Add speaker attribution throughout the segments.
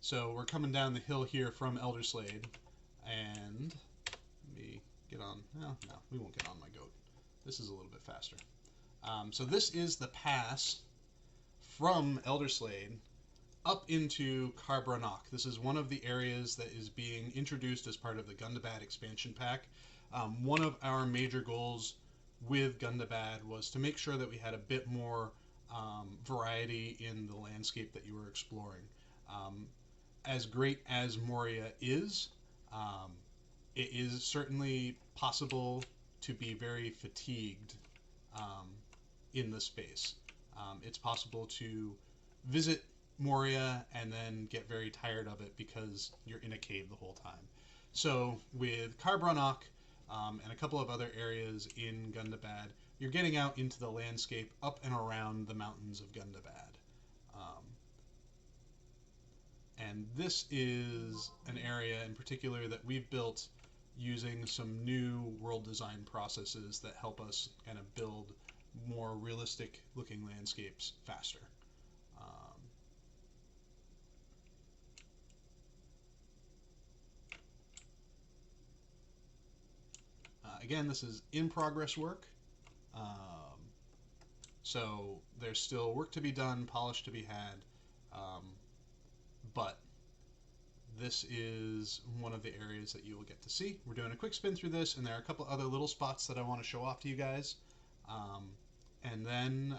Speaker 1: So we're coming down the hill here from Elderslade, and let me get on. No, we won't get on my goat. This is a little bit faster. So this is the pass from Elderslade up into Carbranach. This is one of the areas that is being introduced as part of the Gundabad expansion pack. One of our major goals with Gundabad was to make sure that we had a bit more variety in the landscape that you were exploring. As great as Moria is, it is certainly possible to be very fatigued in the space. It's possible to visit Moria and then get very tired of it because you're in a cave the whole time. So with Carbranach and a couple of other areas in Gundabad, you're getting out into the landscape up and around the mountains of Gundabad. And this is an area in particular that we've built using some new world design processes that help us kind of build more realistic looking landscapes faster. Again, this is in progress work. So there's still work to be done, polish to be had, but this is one of the areas that you will get to see. We're doing a quick spin through this, and there are a couple other little spots that I want to show off to you guys, and then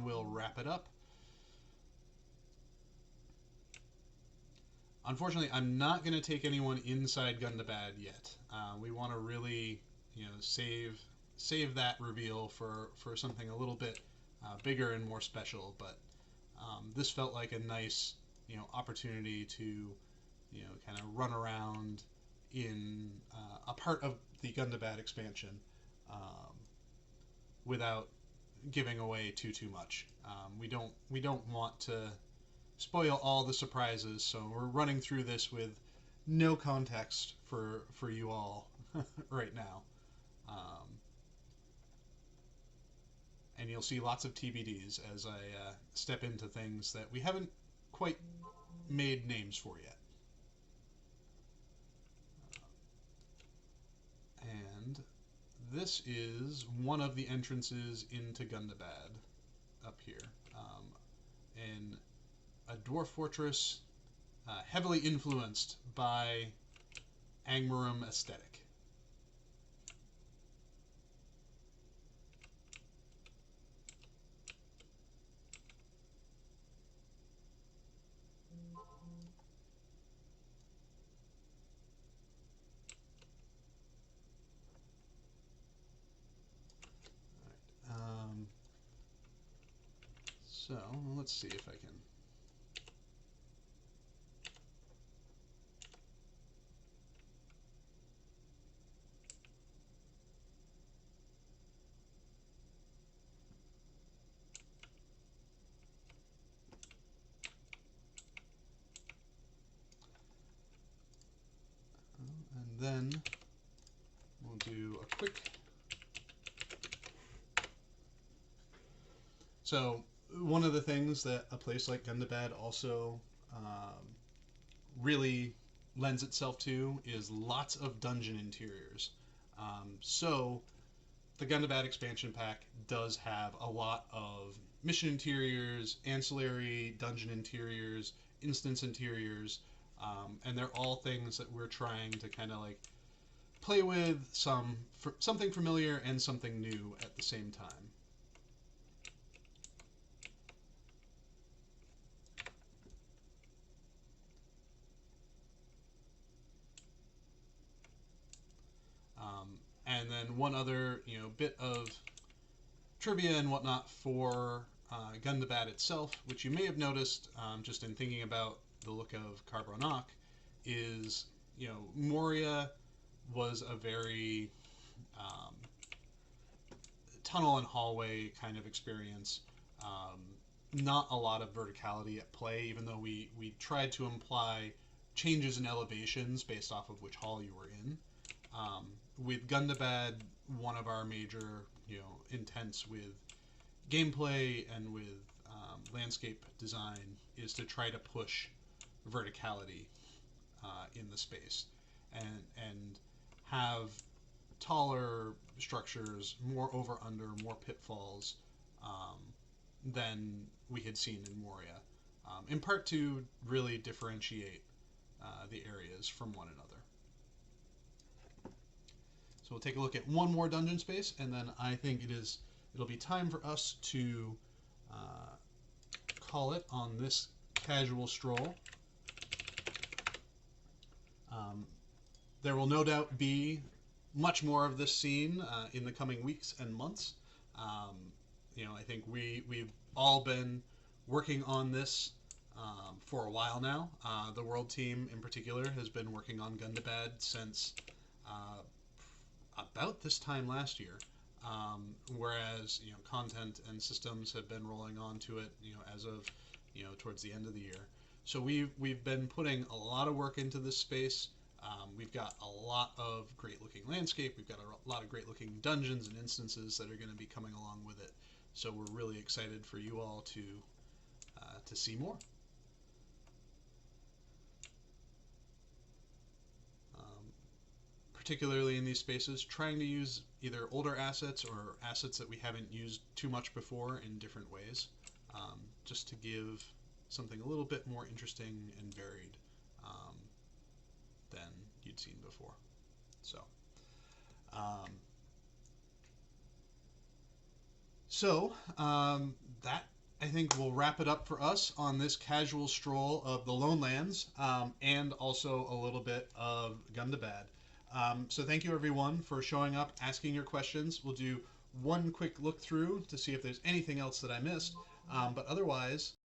Speaker 1: we'll wrap it up. Unfortunately, I'm not going to take anyone inside Gundabad yet. We want to really, save that reveal for something a little bit bigger and more special. But this felt like a nice, opportunity to, kind of run around in a part of the Gundabad expansion without giving away too much. We don't want to spoil all the surprises, so we're running through this with no context for you all right now. And you'll see lots of TBDs as I step into things that we haven't quite made names for yet. And this is one of the entrances into Gundabad up here. And a dwarf fortress heavily influenced by Angmarum aesthetic. So let's see if I can. And then we'll do a quick. So one of the things that a place like Gundabad also really lends itself to is lots of dungeon interiors. So the Gundabad expansion pack does have a lot of mission interiors, ancillary dungeon interiors, instance interiors, and they're all things that we're trying to kind of like play with something familiar and something new at the same time. And then one other, bit of trivia and whatnot for Gundabad itself, which you may have noticed just in thinking about the look of Carbranach, is, Moria was a very tunnel and hallway kind of experience. Not a lot of verticality at play, even though we tried to imply changes in elevations based off of which hall you were in. With Gundabad, one of our major, intents with gameplay and with landscape design is to try to push verticality in the space, and have taller structures, more over under, more pitfalls than we had seen in Moria, in part to really differentiate the areas from one another. So we'll take a look at one more dungeon space, and then I think it'll be time for us to call it on this casual stroll. There will no doubt be much more of this scene in the coming weeks and months. I think we've all been working on this for a while now. The World team in particular has been working on Gundabad since about this time last year, whereas content and systems have been rolling onto it as of towards the end of the year. So we've been putting a lot of work into this space. We've got a lot of great looking landscape. We've got a lot of great looking dungeons and instances that are going to be coming along with it. So we're really excited for you all to see more. Particularly in these spaces, trying to use either older assets or assets that we haven't used too much before in different ways, just to give something a little bit more interesting and varied than you'd seen before. So, that I think will wrap it up for us on this casual stroll of the Lone Lands, and also a little bit of Gundabad. So thank you everyone for showing up, asking your questions. We'll do one quick look through to see if there's anything else that I missed, but otherwise